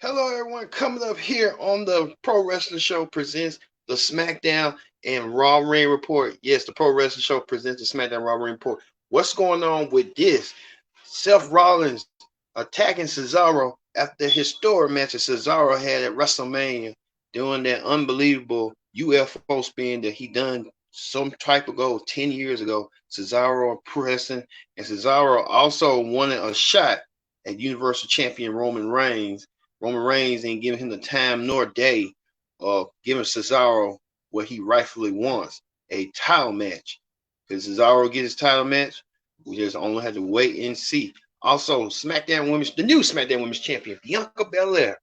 Hello, everyone. Coming up here on the Pro Wrestling Show presents the SmackDown and Raw Ring Report. Yes, the Pro Wrestling Show presents the SmackDown Raw Ring Report. What's going on with this? Seth Rollins attacking Cesaro after the historic match that Cesaro had at WrestleMania, doing that unbelievable UFO spin that he done some type ago, 10 years ago. Cesaro pressing, and Cesaro also wanted a shot at Universal Champion Roman Reigns. Roman Reigns ain't giving him the time nor day of giving Cesaro what he rightfully wants, a title match. Because Cesaro get his title match, we just only have to wait and see. Also, the new SmackDown Women's Champion, Bianca Belair,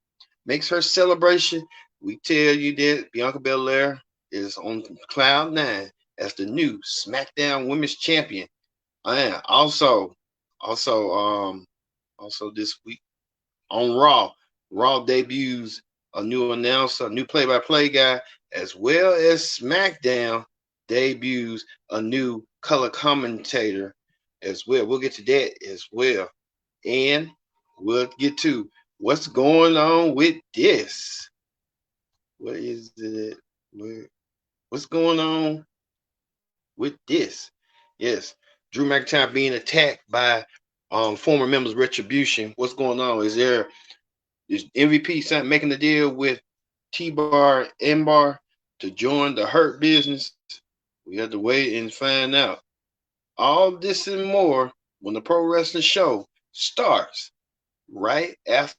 makes her celebration. We tell you that Bianca Belair is on cloud nine as the new SmackDown Women's Champion. And also this week on Raw, Raw debuts a new announcer, a new play-by-play guy, as well as SmackDown debuts a new color commentator as well. We'll get to that as well. And we'll get to what's going on with this. What is it? What's going on with this? Yes, Drew McIntyre being attacked by former members of Retribution. What's going on? Is MVP making a deal with T-Bar N-Bar to join the Hurt Business? We have to wait and find out. All this and more when the Pro Wrestling Show starts right after.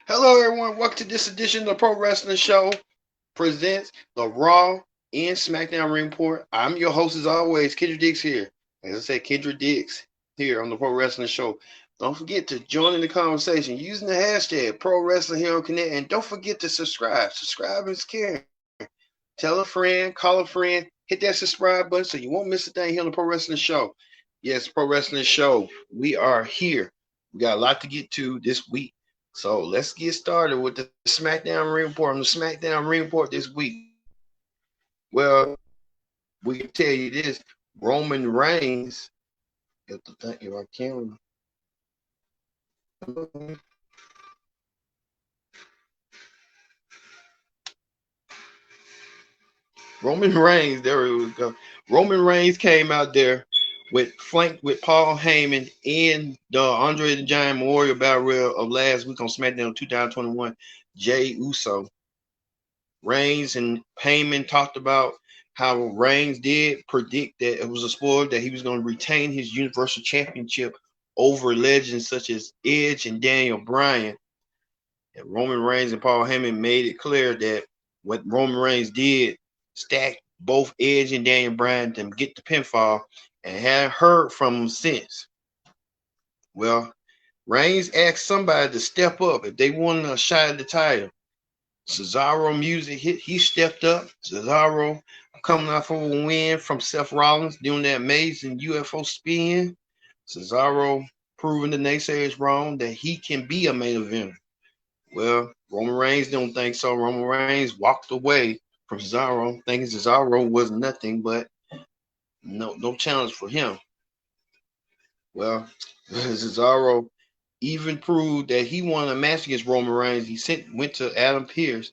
Hello, everyone. Welcome to this edition of the Pro Wrestling Show presents the Raw and SmackDown Ring Report. I'm your host, as always, Kendra Dix here. As I said, Kendra Dix here on the Pro Wrestling Show. Don't forget to join in the conversation using the hashtag Pro Wrestling Hero Connect, and don't forget to subscribe. Subscribe is caring. Tell a friend, call a friend, hit that subscribe button so you won't miss a thing here on the Pro Wrestling Show. Yes, Pro Wrestling Show. We are here. We got a lot to get to this week. So let's get started with the SmackDown Ring Report. On the SmackDown Ring Report this week, well, we can tell you this: Roman Reigns. If I can. Roman Reigns. There we go. Roman Reigns came out there flanked with Paul Heyman and the Andre the Giant Memorial Battle Royal of last week on SmackDown 2021. Jey Uso. Reigns and Heyman talked about how Reigns did predict that it was a spoiler that he was going to retain his Universal Championship over legends such as Edge and Daniel Bryan. And Roman Reigns and Paul Heyman made it clear that what Roman Reigns did stacked both Edge and Daniel Bryan to get the pinfall, and hadn't heard from him since. Well, Reigns asked somebody to step up if they wanted a shot at the title. Cesaro music hit. He stepped up. Cesaro coming off of a win from Seth Rollins doing that amazing UFO spin. Cesaro proving the naysayers wrong that he can be a main eventer. Well, Roman Reigns don't think so. Roman Reigns walked away from Cesaro, thinking Cesaro was nothing but no challenge for him. Well, Cesaro even proved that he won a match against Roman Reigns. He went to Adam Pearce.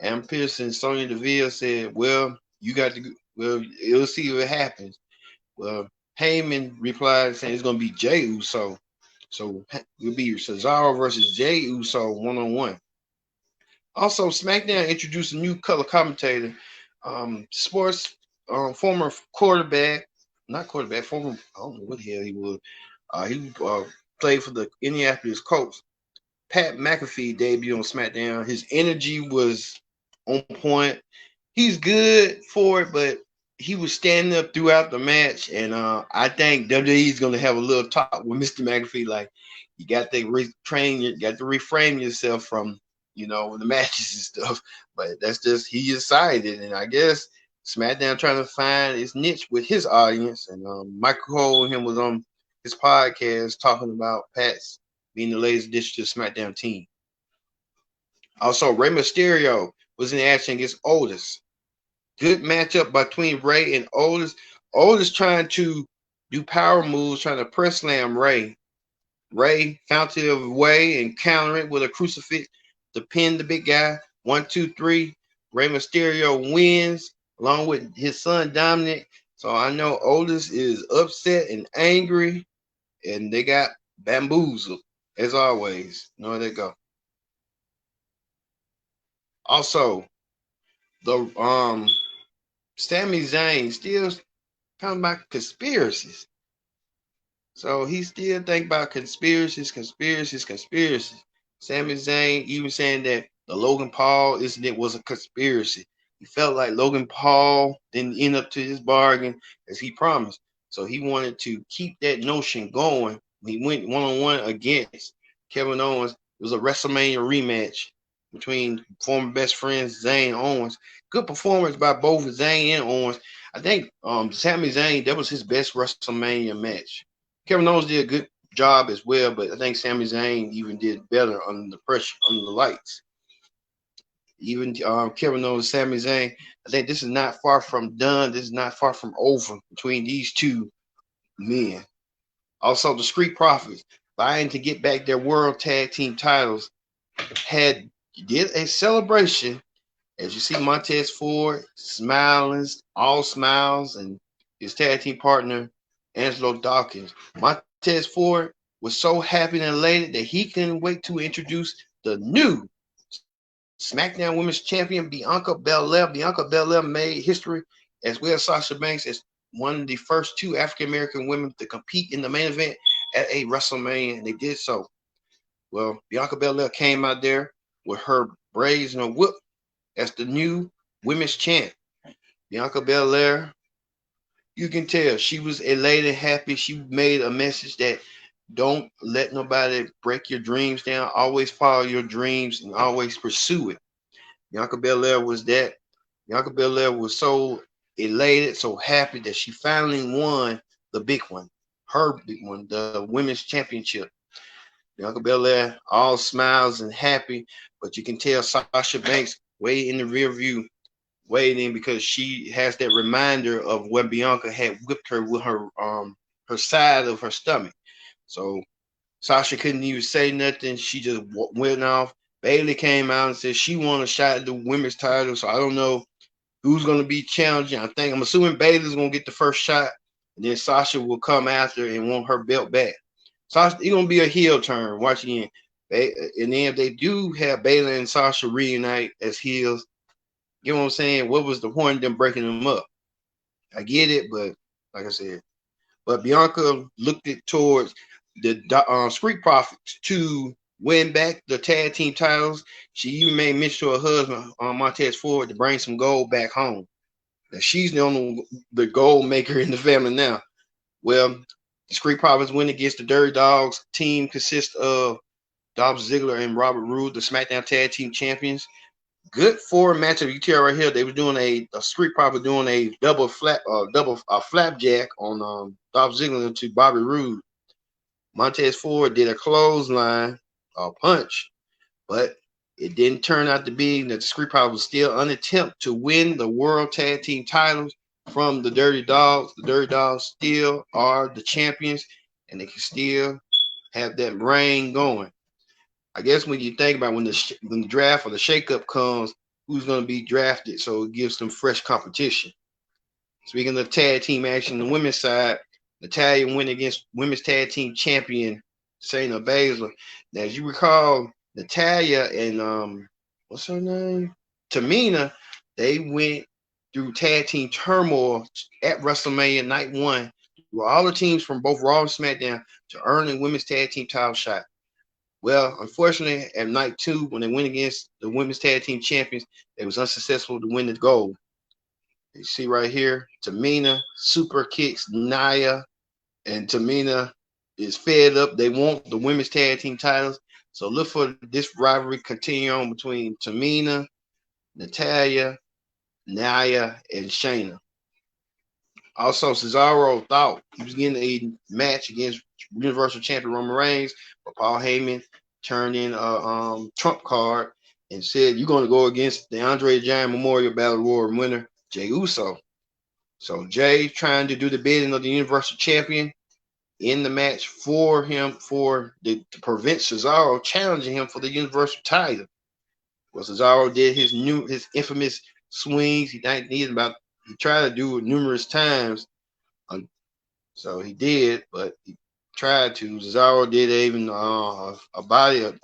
Adam Pearce and Sonya Deville said, "Well, you got to. Well, you'll see what happens." Well, Heyman replied saying it's going to be Jey Uso. So it'll be Cesaro versus Jey Uso 1-on-1. Also, SmackDown introduced a new color commentator, sports former quarterback, not quarterback, former, I don't know what the hell he was. He played for the Indianapolis Colts. Pat McAfee debuted on SmackDown. His energy was on point. He's good for it, but he was standing up throughout the match, and I think WWE is going to have a little talk with Mr. McAfee. Like, you got to reframe yourself from, the matches and stuff. But that's just, he decided, and I guess SmackDown trying to find his niche with his audience. And Michael Cole and him was on his podcast talking about Pat's being the latest addition to the SmackDown team. Also, Rey Mysterio was in action against Otis. Good matchup between Ray and Otis. Otis trying to do power moves, trying to press slam Ray. Ray found a way and counter it with a crucifix to pin the big guy. 1, 2, 3. Rey Mysterio wins along with his son Dominic. So I know Otis is upset and angry, and they got bamboozled as always. You know where they go. Also, the Sami Zayn still talking about conspiracies. So he still think about conspiracies. Sami Zayn even saying that the Logan Paul incident was a conspiracy. He felt like Logan Paul didn't end up to his bargain as he promised. So he wanted to keep that notion going. He went one-on-one against Kevin Owens. It was a WrestleMania rematch between former best friends Zayn and Owens. Good performance by both Zayn and Owens. I think Sami Zayn, that was his best WrestleMania match. Kevin Owens did a good job as well, but I think Sami Zayn even did better under the pressure, under the lights. Even Kevin Owens, Sami Zayn, I think this is not far from done. This is not far from over between these two men. Also, the Street Profits, vying to get back their World Tag Team titles, did a celebration. As you see, Montez Ford smiling, all smiles, and his tag team partner, Angelo Dawkins. Montez Ford was so happy and elated that he couldn't wait to introduce the new SmackDown Women's Champion, Bianca Belair. Bianca Belair made history, as well as Sasha Banks, as one of the first two African-American women to compete in the main event at a WrestleMania, and they did so. Well, Bianca Belair came out there with her braids and her whip as the new women's champ. Bianca Belair, you can tell she was elated, happy. She made a message that don't let nobody break your dreams down. Always follow your dreams and always pursue it. Bianca Belair was that. Bianca Belair was so elated, so happy that she finally won the big one, her big one, the women's championship. Bianca Belair all smiles and happy, but you can tell Sasha Banks way in the rear view, waiting because she has that reminder of when Bianca had whipped her with her side of her stomach. So Sasha couldn't even say nothing. She just went off. Bayley came out and said she won a shot at the women's title. So I don't know who's going to be challenging. I'm assuming Bayley's going to get the first shot, and then Sasha will come after and want her belt back. Sasha, it's going to be a heel turn. Watching it. And then if they do have Bayley and Sasha reunite as heels, you know what I'm saying? What was the point of them breaking them up? I get it, but like I said, but Bianca looked it towards the Street Profits to win back the tag team titles. She even made mention to her husband, Montez Ford, to bring some gold back home. Now she's the gold maker in the family now. Well, the Street Profits win against the Dirty Dogs. Team consists of Dolph Ziggler and Robert Roode, the SmackDown Tag Team Champions. Good four matchup. You tell right here, they were doing a Street Profit doing a double flapjack on Dolph Ziggler to Bobby Roode. Montez Ford did a clothesline, a punch, but it didn't turn out to be that the Street Profits was still on attempt to win the World Tag Team titles from the Dirty Dogs. The Dirty Dogs still are the champions, and they can still have that reign going. I guess when you think about when the draft or the shakeup comes, who's going to be drafted, so it gives them fresh competition. Speaking of tag team action, the women's side, Natalya went against women's tag team champion Shayna Baszler. Now, as you recall, Natalya and what's her name, Tamina, they went through tag team turmoil at WrestleMania Night 1, where all the teams from both Raw and SmackDown to earn a women's tag team title shot. Well, unfortunately, at night 2, when they went against the women's tag team champions, they was unsuccessful to win the gold. You see right here, Tamina super kicks Nia, and Tamina is fed up. They want the women's tag team titles. So look for this rivalry continue on between Tamina, Natalya, Nia, and Shayna. Also, Cesaro thought he was getting a match against Universal Champion Roman Reigns, but Paul Heyman turned in a trump card and said, "You're going to go against the Andre the Giant Memorial Battle Royal winner, Jey Uso." So Jay trying to do the bidding of the Universal Champion in the match for him to prevent Cesaro challenging him for the Universal title. Well, Cesaro did his infamous swings. He tried to do it numerous times. So he did, but he tried to. Cesaro did even a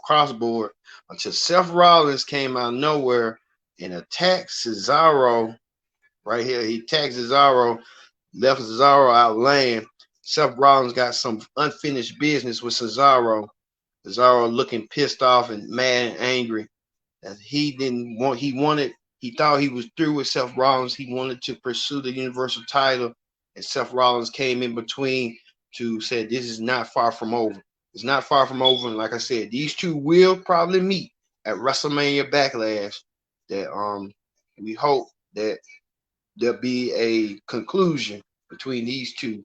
crossboard until Seth Rollins came out of nowhere and attacked Cesaro. Right here, he attacked Cesaro, left Cesaro out laying. Seth Rollins got some unfinished business with Cesaro. Cesaro looking pissed off and mad and angry. That he thought he was through with Seth Rollins. He wanted to pursue the Universal title, and Seth Rollins came in between to say this is not far from over. It's not far from over, and like I said, these two will probably meet at WrestleMania Backlash. That we hope that there'll be a conclusion between these two.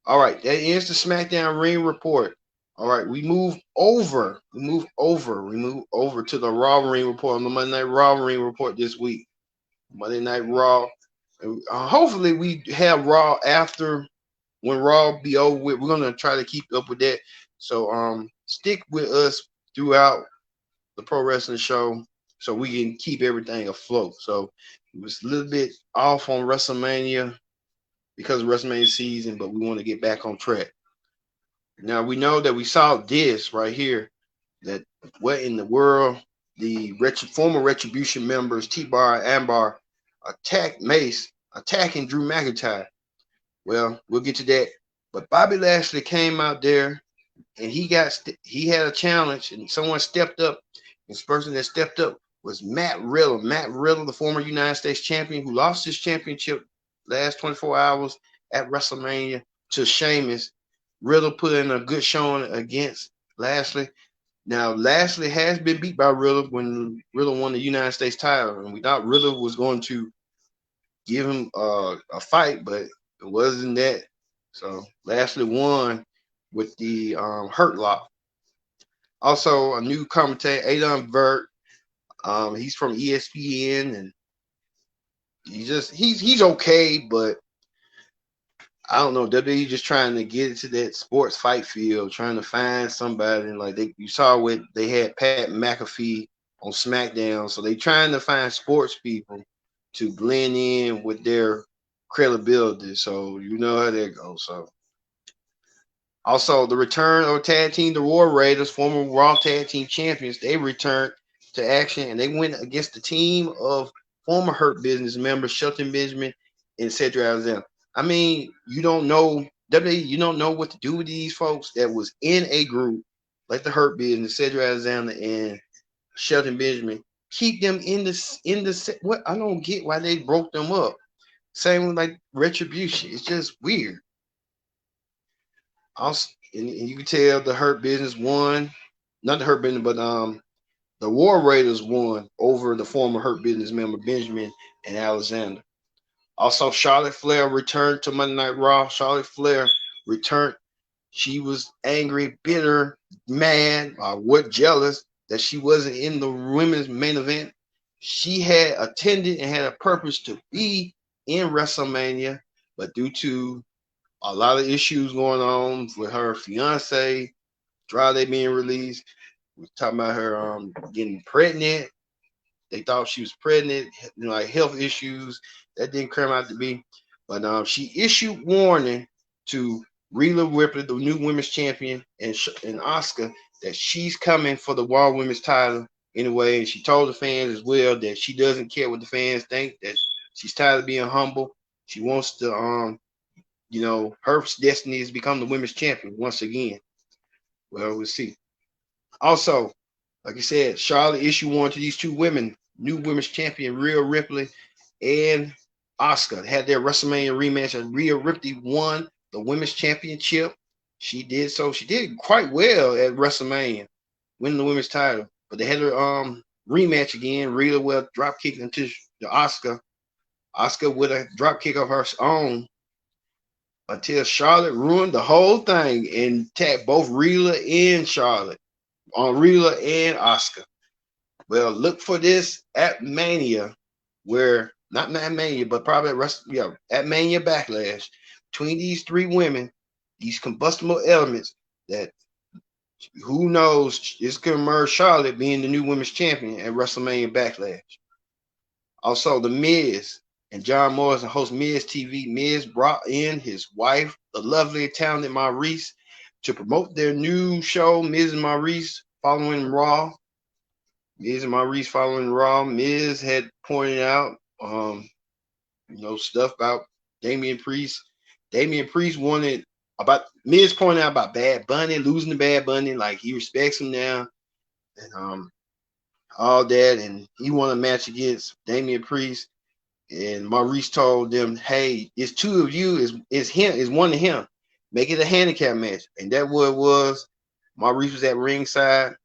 All right, that ends the SmackDown Ring Report. All right, we move over to the Raw Ring Report on the Monday Night Raw Ring Report this week. Monday Night Raw. Hopefully we have Raw after when Raw be over with. We're gonna try to keep up with that. So stick with us throughout the pro wrestling show so we can keep everything afloat. So it was a little bit off on WrestleMania because of WrestleMania season, but we want to get back on track. Now we know that we saw this right here, that what in the world, the former Retribution members T-Bar and Ambar attacked Mace, attacking Drew McIntyre. Well, we'll get to that. But Bobby Lashley came out there and he had a challenge and someone stepped up. This person that stepped up was Matt Riddle. Matt Riddle, the former United States champion who lost his championship last 24 hours at WrestleMania to Sheamus. Riddle put in a good showing against Lashley. Now, Lashley has been beat by Riddle when Riddle won the United States title, and we thought Riddle was going to give him a fight, but it wasn't that. So Lashley won with the Hurt Lock. Also, a new commentator, Adam Vert. He's from ESPN, and he's okay, but I don't know. WWE just trying to get into that sports fight field, trying to find somebody. And like you saw what they had Pat McAfee on SmackDown, so they trying to find sports people to blend in with their credibility. So you know how that goes. So also the return of tag team, the War Raiders, former Raw Tag Team Champions, they returned to action and they went against the team of former Hurt Business members Shelton Benjamin and Cedric Alexander. I mean, you don't know WWE, you don't know what to do with these folks that was in a group like the Hurt Business, Cedric Alexander and Shelton Benjamin. Keep them in the what I don't get why they broke them up. Same with like Retribution. It's just weird. Also, and you can tell the Hurt Business won, not the Hurt Business, but the War Raiders won over the former Hurt Business member Benjamin and Alexander. Also, Charlotte Flair returned to Monday Night Raw. Charlotte Flair returned. She was angry, bitter, mad, jealous that she wasn't in the women's main event. She had attended and had a purpose to be in WrestleMania, but due to a lot of issues going on with her fiance, Andrade being released, we're talking about her getting pregnant. They thought she was pregnant, like health issues. That didn't come out to be. But she issued warning to Rhea Ripley, the new women's champion, and Asuka, that she's coming for the Raw Women's title anyway. And she told the fans as well that she doesn't care what the fans think, that she's tired of being humble. She wants to, her destiny is to become the women's champion once again. Well, we'll see. Also, like I said, Charlotte issued warning to these two women, new women's champion Rhea Ripley and Asuka. Had their WrestleMania rematch, and Rhea Ripley won the women's championship. She did so. She did quite well at WrestleMania, winning the women's title. But they had her rematch again. Rhea will drop kick into the Asuka. Asuka with a drop kick of her own. until Charlotte ruined the whole thing and tapped both Rhea and Charlotte on Rhea and Asuka. Well, look for this at Mania, where not Mania, but probably at Mania Backlash between these three women, these combustible elements that who knows this could emerge Charlotte being the new women's champion at WrestleMania Backlash. Also, The Miz and John Morrison host Miz TV. Miz brought in his wife, the lovely, talented Maurice, to promote their new show, Miz and Maurice, following Raw. Miz and Maurice following Raw. Miz had pointed out, stuff about Damian Priest. Damian Priest wanted about Miz pointing out about Bad Bunny losing to Bad Bunny, like he respects him now, and all that, and he won a match against Damian Priest. And Maurice told them, "Hey, it's two of you. Is him? Is one of him? Make it a handicap match." And that what it was. Maurice was at ringside.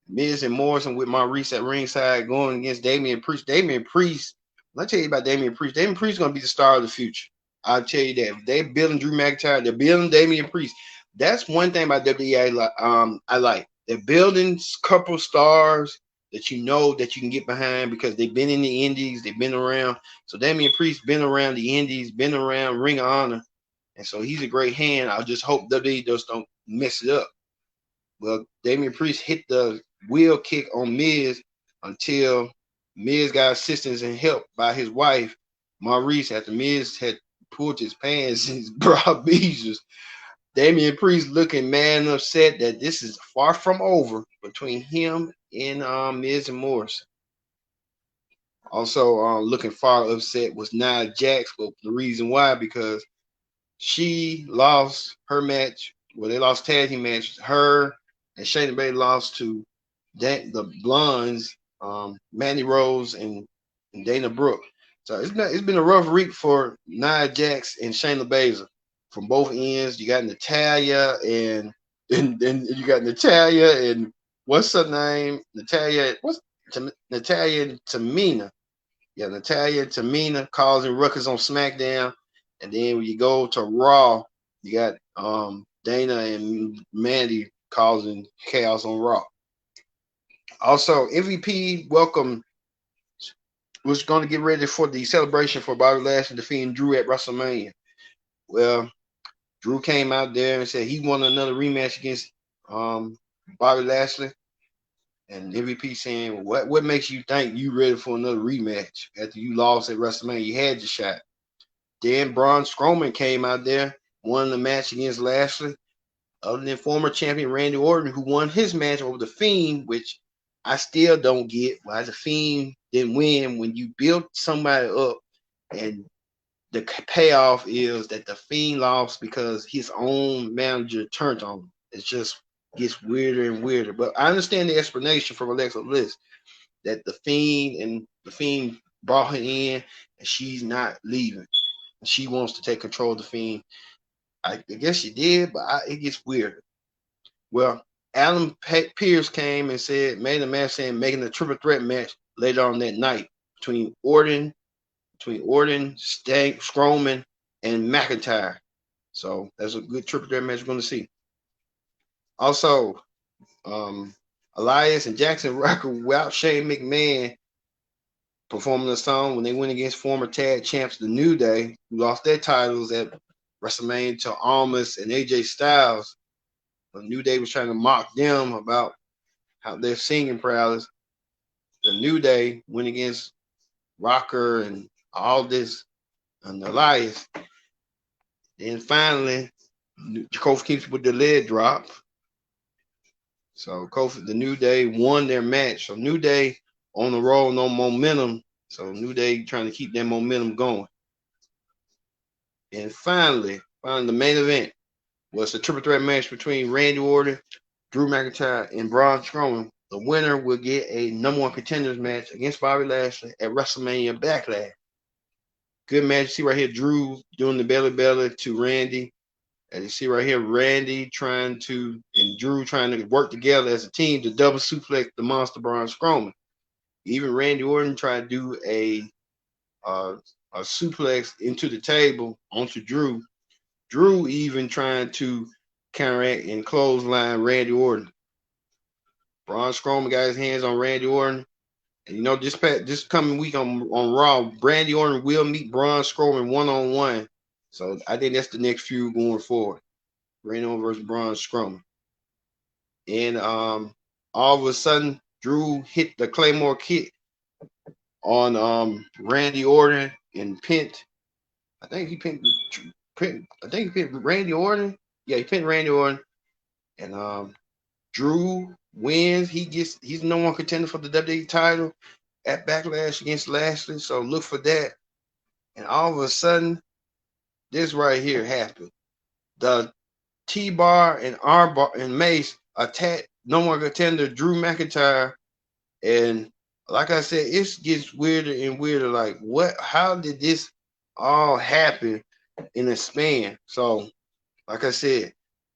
Miz and Morrison with Maurice at ringside going against Damian Priest. Damian Priest. Let me tell you about Damian Priest. Damian Priest is going to be the star of the future. I'll tell you that. If they're building Drew McIntyre, they're building Damian Priest. That's one thing about WWE I like. They're building a couple stars that you know that you can get behind because they've been in the indies, they've been around. So Damian Priest been around the indies, been around Ring of Honor, and so he's a great hand. I just hope WWE just don't mess it up. Well, Damian Priest hit the wheel kick on Miz until Miz got assistance and help by his wife, Maurice, after Miz had pulled his pants and his bra beaches. Damian Priest looking mad and upset that this is far from over between him and Miz and Morrison. Also, looking far upset was Nia Jax, but the reason why, because she lost her match. Well, they lost tag team matches. Her and Shayna Baszler lost to the Blondes, Mandy Rose and Dana Brooke. So it's been a rough week for Nia Jax and Shayna Baszler from both ends. You got Natalya and you got Natalya and what's her name? Natalya and Tamina. Yeah, Natalya and Tamina causing ruckus on SmackDown. And then when you go to Raw, you got Dana and Mandy causing chaos on Raw. Also, MVP welcome was going to get ready for the celebration for Bobby Lashley defeating Drew at WrestleMania. Well, Drew came out there and said he wanted another rematch against Bobby Lashley. And MVP saying, what makes you think you ready for another rematch after you lost at WrestleMania? You had your shot. Then Braun Strowman came out there, won the match against Lashley. Other than former champion Randy Orton, who won his match over The Fiend, which I still don't get why The Fiend didn't win when you built somebody up and the payoff is that The Fiend lost because his own manager turned on him. It just gets weirder and weirder. But I understand the explanation from Alexa Bliss that The Fiend brought her in and she's not leaving. She wants to take control of The Fiend. I guess she did, but it gets weirder. Well, Adam Pearce came and made a match saying making a triple threat match later on that night between Orton, Stank, Strowman, and McIntyre. So that's a good triple threat match we're going to see. Also, Elias and Jackson Rocker without Shane McMahon performing a song when they went against former tag champs The New Day, who lost their titles at WrestleMania to Almas and AJ Styles. The New Day was trying to mock them about how their singing prowess. The New Day went against Rocker and all this and Elias. Then finally, Kofi keeps with the lead drop. So Kofi, the New Day won their match. So New Day on the roll, no momentum. So New Day trying to keep that momentum going. And finally, the main event was the triple threat match between Randy Orton, Drew McIntyre, and Braun Strowman. The winner will get a number one contenders match against Bobby Lashley at WrestleMania Backlash. Good match. You see right here, Drew doing the belly to Randy. And you see right here, Randy and Drew trying to work together as a team to double suplex the monster Braun Strowman. Even Randy Orton tried to do a suplex into the table onto Drew. Drew even trying to counteract and clothesline Randy Orton. Braun Strowman got his hands on Randy Orton. And this coming week on Raw, Randy Orton will meet Braun Strowman one-on-one. So I think that's the next feud going forward. Randy Orton versus Braun Strowman. And all of a sudden, Drew hit the Claymore kick on Randy Orton and pinned. I think he pinned Randy Orton. Yeah, he pinned Randy Orton. And Drew wins. He's no one contender for the WWE title at Backlash against Lashley. So look for that. And all of a sudden, this right here happened. The T-Bar and R-Bar and Mace attack no one contender Drew McIntyre. And like I said, it gets weirder and weirder. Like, what? How did this all happen in a span? So, like I said,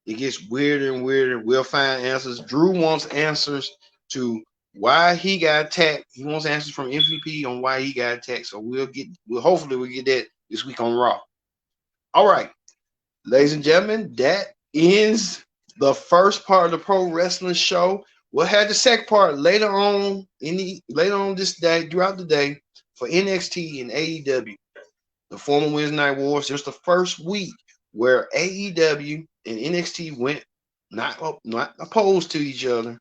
it gets weirder and weirder. We'll find answers. Drew wants answers to why he got attacked. He wants answers from MVP on why he got attacked. So hopefully we'll get that this week on Raw. All right, ladies and gentlemen, that ends the first part of the pro wrestling show. We'll have the second part later on this day, throughout the day, for NXT and AEW. The former Wednesday Night Wars. Just the first week where AEW and NXT went not opposed to each other,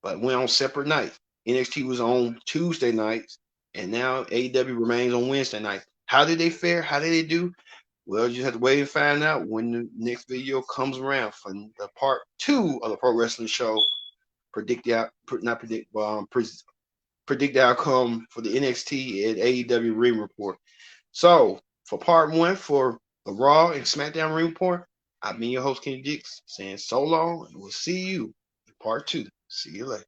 but went on separate nights. NXT was on Tuesday nights, and now AEW remains on Wednesday night. How did they fare? How did they do? Well, you have to wait and find out when the next video comes around for the part 2 of the Pro Wrestling Show. Predict the outcome for the NXT and AEW Ring Report. So, for part 1 for the Raw and SmackDown Ring Report, I've been your host, Kenny Dix, saying so long, and we'll see you in part 2. See you later.